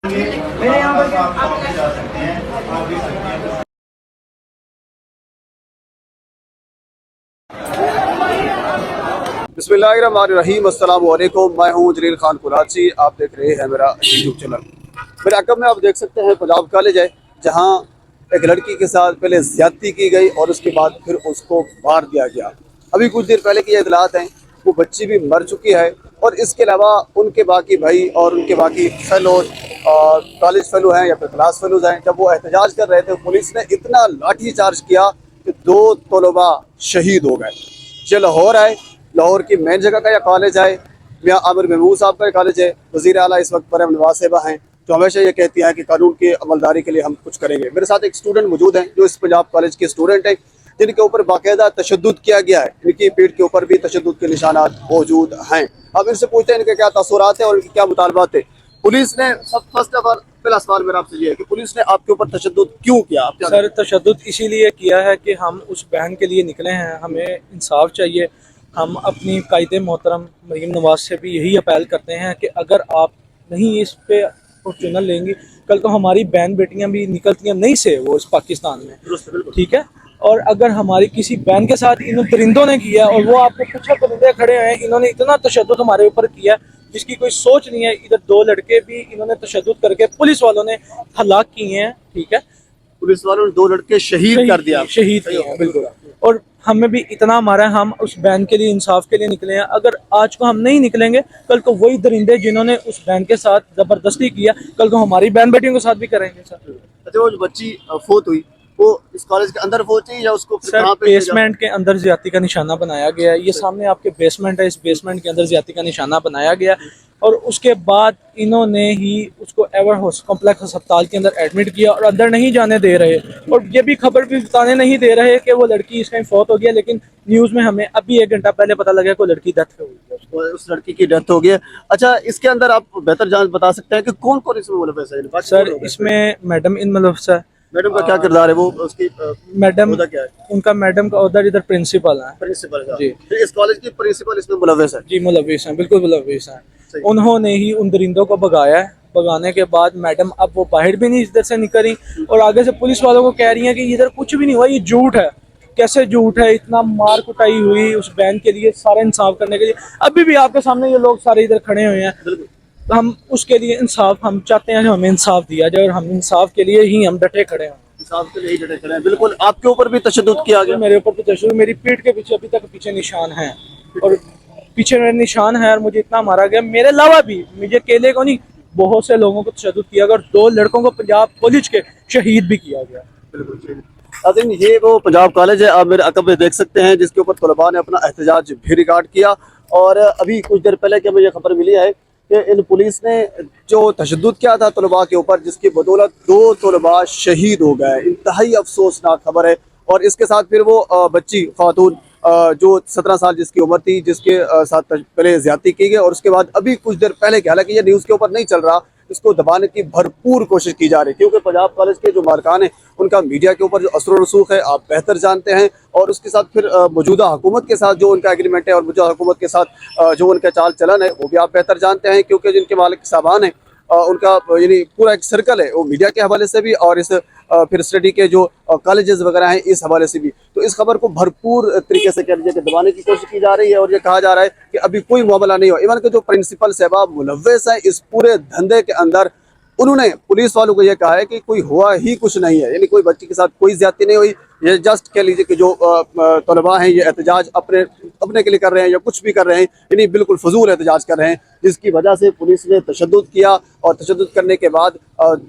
मेरे यहाँ पर आप जा सकते हैं, आप भी सकते हैं। बिस्मिल्लाहिर्रहमानिर्रहीम, अस्सलाम वालेकुम। मैं हूँ जलील खान कुराची। आप देख रहे हैं मेरा यूट्यूब चैनल। मेरे अकब में आप देख सकते हैं पंजाब कॉलेज है, जहाँ एक लड़की के साथ पहले ज्यादती की गई और उसके बाद फिर उसको मार दिया गया। अभी कुछ देर पहले की इतलात हैं, वो बच्ची भी मर चुकी है और इसके अलावा उनके बाकी भाई और उनके बाकी फेलोज कॉलेज फेलो हैं या फिर क्लास फेलोज हैं, जब वो एहतजाज कर रहे थे पुलिस ने इतना लाठी चार्ज किया कि 2 तलबा शहीद हो गए। ये लाहौर है, लाहौर की मेन जगह का यह कॉलेज है। मियाँ आमिर महमूद साहब का कॉलेज है। वज़ीर आला इस वक्त मरयम नवाज साहिबा हैं, जो हमेशा ये कहती हैं कि कानून की अमलदारी के लिए हम कुछ करेंगे। मेरे साथ एक स्टूडेंट मौजूद हैं जो इस पंजाब कॉलेज के स्टूडेंट हैं, जिनके ऊपर बाकायदा तशद्दुद किया गया है। इनकी पीठ के ऊपर भी तशद्दुद के निशानात मौजूद हैं। अब इनसे पूछते हैं इनके क्या तसुरात हैं और इनके क्या मुतालबात थे। पुलिस ने सब फर्स्ट ऑफ ऑल पहला सवाल मेरा आपसे ये है कि पुलिस ने आपके ऊपर तशद्दुद क्यों किया? आप सर, तशद्दुद इसीलिए किया है कि हम उस बहन के लिए निकले हैं, हमें इंसाफ चाहिए। हम अपनी कायदे मोहतरम मरीम नवाज से भी यही अपील करते हैं कि अगर आप नहीं इस पे फॉर्चूनर लेंगी, कल को हमारी बहन बेटियां भी निकलती हैं नहीं से वो इस पाकिस्तान में, ठीक है। और अगर हमारी किसी बहन के साथ इन परिंदों ने किया और वो आपको कुछ परिंदे खड़े हैं, इन्होंने इतना तशद्दुद हमारे ऊपर किया जिसकी कोई सोच नहीं है। इधर 2 लड़के भी इन्होंने तशद्दुद करके पुलिस वालों ने हलाक किए हैं, ठीक है। पुलिस वालों ने 2 लड़के शहीद कर दिया, शहीद किए हैं, बिल्कुल। और हमें भी इतना मारा है, हम उस बहन के लिए इंसाफ के लिए निकले हैं। अगर आज को हम नहीं निकलेंगे, कल को वही दरिंदे जिन्होंने उस बहन के साथ जबरदस्ती किया, कल को हमारी बहन बेटियों के साथ भी करेंगे सर। अच्छा, वो जो बच्ची फोत हुई वो इस कॉलेज के अंदर फोत हुई या उसको सर, कहाँ पे बेसमेंट के अंदर ज्यादती का निशाना बनाया गया है। ये सामने आपके बेसमेंट है, इस बेसमेंट के अंदर ज्यादती का निशाना बनाया गया और उसके बाद इन्होंने ही उसको एवर कॉम्प्लेक्स अस्पताल के अंदर एडमिट किया और अंदर नहीं जाने दे रहे और ये भी खबर भी बताने नहीं दे रहे कि वो लड़की इस टाइम फौत हो गया। लेकिन न्यूज़ में हमें अभी 1 घंटा पहले पता लगा कि वो लड़की डेथ हो गई है। उस लड़की की डेथ हो गई है। अच्छा, इसके अंदर आप बेहतर जान बता सकते हैं कि कौन कौन इसमें मुलव्वस है? सर, इसमें मैडम इन मुलव्वस है। मैडम का क्या किरदार है? वो उसकी मैडम ओहदा क्या है? उनका मैडम का ओहदा इधर प्रिंसिपल है प्रिंसिपल का। जी। तो इस कॉलेज की प्रिंसिपल इसमें मुलव्वस है? जी, मुलव्विस हैं, बिल्कुल मुलव्विस हैं। सही। उन्होंने ही उन दरिंदों को भगाया है। भगाने के बाद मैडम अब वो बाहर भी नहीं इधर से निकली और आगे से पुलिस वालों को कह रही हैं कि इधर कुछ भी नहीं हुआ, ये झूठ है। कैसे झूठ है? इतना मार कुटाई हुई उस बहन के लिए, सारा इंसाफ करने के लिए। अभी भी आपके सामने ये लोग सारे इधर खड़े हुए हैं। तो हम उसके लिए इंसाफ हम चाहते हैं कि हमें इंसाफ दिया जाए और हम इंसाफ के लिए ही हम डटे खड़े हैं। इंसाफ के लिए ही डटे खड़े हैं। बिल्कुल। आपके ऊपर भी तशद्दुद किया गया? मेरे ऊपर तो तशद्दुद, मेरी पीठ के पीछे अभी तक पीछे निशान है और पीछे मेरे निशान है और मुझे इतना मारा गया। मेरे अलावा भी, मुझे अकेले को नहीं, बहुत से लोगों को तशद्दुद किया गया और 2 लड़कों को पंजाब कॉलेज के शहीद भी किया गया। बिल्कुल। अजीम, ये वो पंजाब कॉलेज है, आप मेरे अकब में देख सकते हैं, जिसके ऊपर तलबा ने अपना एहतजाज भी रिकॉर्ड किया। और अभी कुछ देर पहले कि मुझे खबर मिली है कि इन पुलिस ने जो तशद्दुद किया था तलबा के ऊपर, जिसकी बदौलत 2 तलबा शहीद हो गए। इंतहाई अफसोसनाक खबर है। और इसके साथ फिर वो बच्ची खातून जो 17 साल जिसकी उम्र थी, जिसके साथ पहले ज्यादती की गई और उसके बाद अभी कुछ देर पहले की, हालांकि ये न्यूज़ के ऊपर नहीं चल रहा, इसको दबाने की भरपूर कोशिश की जा रही है, क्योंकि पंजाब कॉलेज के जो मारकान हैं उनका मीडिया के ऊपर जो असर रसूख है आप बेहतर जानते हैं। और उसके साथ फिर मौजूदा हुकूमत के साथ जो उनका एग्रीमेंट है और मौजूदा हुकूमत के साथ जो उनका चाल चलन है वो भी आप बेहतर जानते हैं, क्योंकि जिनके मालिक साहबान हैं उनका यानी पूरा एक सर्कल है वो मीडिया के हवाले से भी और इस फिर स्टडी के जो कॉलेजेस वगैरह हैं इस हवाले से भी। तो इस खबर को भरपूर तरीके से कह लीजिए कि दबाने की कोशिश की जा रही है और ये कहा जा रहा है कि अभी कोई मामला नहीं हो। इवन के जो प्रिंसिपल साहब मुलव्वस हैं इस पूरे धंधे के अंदर, उन्होंने पुलिस वालों को यह कहा है कि कोई हुआ ही कुछ नहीं है, यानी कोई बच्ची के साथ कोई ज्यादती नहीं हुई। ये जस्ट कह लीजिए कि जो तलबा हैं ये एहतजाज अपने के लिए कर रहे हैं या कुछ भी कर रहे हैं, यानी बिल्कुल फजूल एहतजाज कर रहे हैं, जिसकी वजह से पुलिस ने तशद्दुद किया और तशद्दुद करने के बाद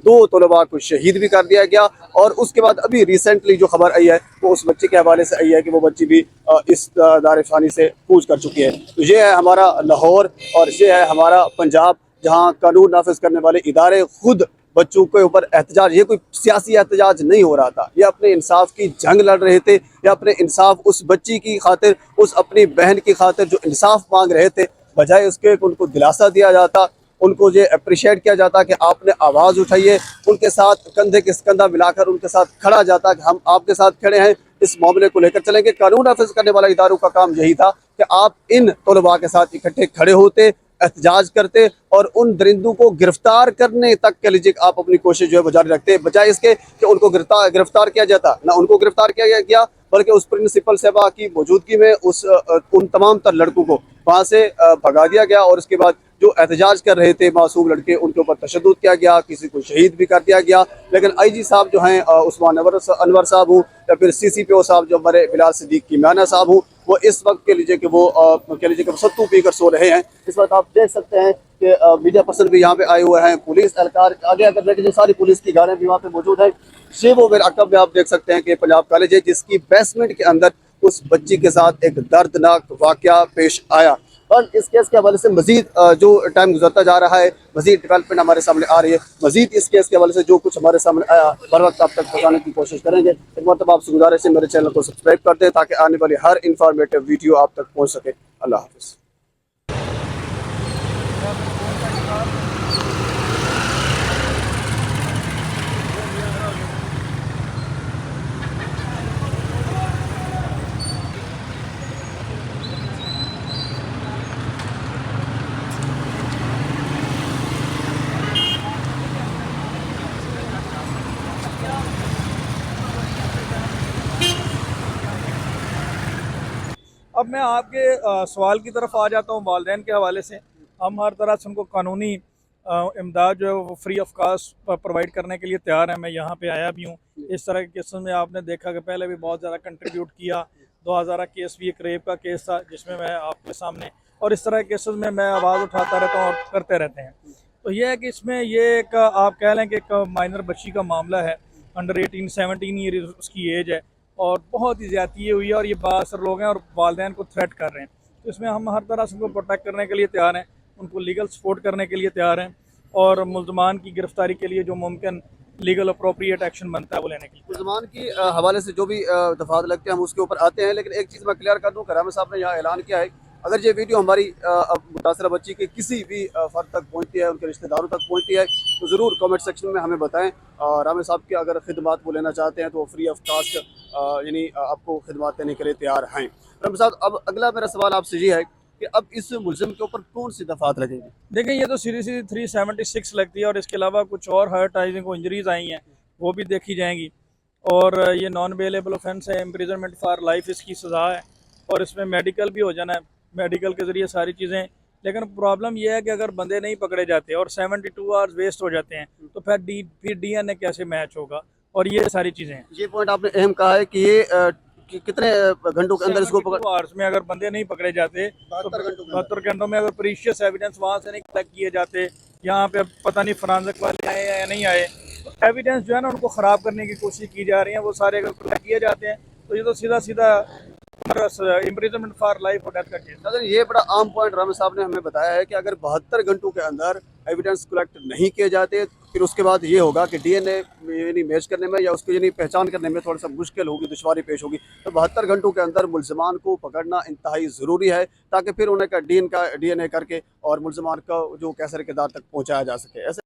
2 तलबा को शहीद भी कर दिया गया। और उसके बाद अभी रिसेंटली जो खबर आई है वो उस बच्ची के हवाले से आई है कि वो बच्ची भी इस दारिफानी से कूच कर चुकी है। तो ये है हमारा लाहौर और ये है हमारा पंजाब, जहाँ कानून नाफिज करने वाले इदारे खुद बच्चों के ऊपर एहतजाज, ये कोई सियासी एहतजाज नहीं हो रहा था, ये अपने इंसाफ की जंग लड़ रहे थे, या अपने इंसाफ उस बच्ची की खातिर, उस अपनी बहन की खातिर जो इंसाफ मांग रहे थे, बजाय उसके उनको दिलासा दिया जाता, उनको ये अप्रिशिएट किया जाता कि आपने आवाज़ उठाई है, उनके साथ कंधे के कंधा मिलाकर उनके साथ खड़ा जाता कि हम आपके साथ खड़े हैं, इस मामले को लेकर चलेंगे। कानून नाफिज करने वाला इदारों का काम यही था कि आप इन तलबा के साथ इकट्ठे खड़े होते, एहतजाज करते और उन दरिंदों को गिरफ्तार करने तक के लिए आप अपनी कोशिश जो है वो जारी रखते, बजाय इसके कि उनको गिरफ्तार किया जाता। ना उनको गिरफ्तार किया गया बल्कि उस प्रिंसिपल साहबा की मौजूदगी में उन तमाम तर लड़कों को वहाँ से भगा दिया गया और उसके बाद जो एहतजाज कर रहे थे मासूम लड़के उनके ऊपर तशद्दुद किया गया, किसी को शहीद भी कर दिया गया। लेकिन आईजी साहब जो हैं उस्मान अनवर साहब हूँ या फिर CCPO साहब जो हमारे बिलाल सिद्दीक कीमियाना साहब हूँ, वो इस वक्त के लीजिए कि वो कह लीजिए कि सत्तू पीकर सो रहे हैं। इस वक्त आप देख सकते हैं कि मीडिया पर्सन भी यहाँ पे आए हुए हैं, पुलिस एहलकार आगे अगर देखें सारी पुलिस की गाड़ियाँ भी वहाँ पे मौजूद है। शेबो मेर अकब में आप देख सकते हैं कि पंजाब कॉलेज है जिसकी बेसमेंट के अंदर उस बच्ची के साथ एक दर्दनाक वाकया पेश आया और इस केस के हवाले से मजीद जो टाइम गुजरता जा रहा है, मजीद डेवलपमेंट हमारे सामने आ रही है। मजीद इस केस के हवाले से जो कुछ हमारे सामने आया बर वक्त आप तक पहुँचाने की कोशिश करेंगे। एक मतलब आपसे गुजारिश है मेरे चैनल को सब्सक्राइब कर दें ताकि आने वाली हर इंफॉर्मेटिव वीडियो आप तक पहुँच सके। अल्लाह हाफिज़। अब मैं आपके सवाल की तरफ आ जाता हूँ। वालिदैन के हवाले से हम हर तरह से उनको कानूनी इमदाद जो है वो फ्री ऑफ कास्ट प्रोवाइड करने के लिए तैयार हैं। मैं यहाँ पे आया भी हूँ। इस तरह के केसेस में आपने देखा कि पहले भी बहुत ज़्यादा कंट्रीब्यूट किया। 2000 केस भी एक रेप का केस था जिसमें मैं आपके सामने, और इस तरह के केसेस में मैं आवाज़ उठाता रहता हूँ और करते रहते हैं। तो ये है कि इसमें ये एक आप कह लें कि एक माइनर बच्ची का मामला है, अंडर 17 ईयर उसकी एज है और बहुत ही ज़्यादती हुई है और ये बासर लोग हैं और वालिदैन को थ्रेट कर रहे हैं। तो इसमें हम हर तरह से उनको प्रोटेक्ट करने के लिए तैयार हैं, उनको लीगल सपोर्ट करने के लिए तैयार हैं और मुल्ज़मान की गिरफ्तारी के लिए जो मुमकिन लीगल अप्रोप्रिएट एक्शन बनता है वो लेने के लिए। मुसलमान की हवाले से जो भी दफात लगते हैं हम उसके ऊपर आते हैं, लेकिन एक चीज़ मैं क्लियर कर दूँ, करामा साहब ने यहाँ ऐलान किया है अगर ये वीडियो हमारी मुतासरा बच्ची के किसी भी फ़र्द तक पहुँचती है, उनके रिश्तेदारों तक पहुँचती है तो ज़रूर कमेंट सेक्शन में हमें बताएं। रामे साहब की अगर खिदमात वो लेना चाहते हैं तो वो फ्री ऑफ कास्ट यानी आपको खिदमात देने के लिए तैयार हैं। रामे साहब, अब अगला मेरा सवाल आपसे ये है कि अब इस मुलजिम के ऊपर कौन सी दफात लगेंगी? देखें, ये तो सीरीज 376 लगती है और इसके अलावा कुछ और हर्ट आई को इंजरीज आई हैं वो भी देखी जाएंगी। और ये नॉन बेलेबल ऑफेंस है, इम्प्रिजनमेंट फॉर लाइफ इसकी सज़ा है और इसमें मेडिकल भी हो जाना है, मेडिकल के ज़रिए सारी चीज़ें। लेकिन प्रॉब्लम यह है कि अगर बंदे नहीं पकड़े जाते और 72 आवर्स वेस्ट हो जाते हैं तो फिर DNA कैसे मैच होगा, और ये सारी चीज़ें हैं। ये पॉइंट आपने अहम कहा है कि ये कि कितने घंटों के अंदर इसको 72 आवर्स में अगर बंदे नहीं पकड़े जाते तो 72 घंटों में अगर प्रीशियस एविडेंस वहाँ से नहीं कलेक्ट किए जाते, यहाँ पे पता नहीं फॉरेंसिक वाले आए या नहीं आए, तो एविडेंस जो है ना उनको ख़राब करने की कोशिश की जा रही है, वो सारे अगर कलेक्ट किए जाते हैं तो ये तो सीधा सीधा इम्प्रिजनमेंट फॉर लाइफ और डेथ का केस। अगर ये बड़ा आम पॉइंट रामे साहब ने हमें बताया है कि अगर 72 घंटों के अंदर एविडेंस कलेक्ट नहीं किए जाते फिर उसके बाद ये होगा कि DNA यानी मैच करने में या उसको यानी पहचान करने में थोड़ा सा मुश्किल होगी, दुश्वारी पेश होगी। तो 72 घंटों के अंदर मुलजमान को पकड़ना इंतहाई ज़रूरी है ताकि फिर उन्हें DNA करके और मुलजमान का जो कैसर किरदार तक पहुँचाया जा सके। ऐसे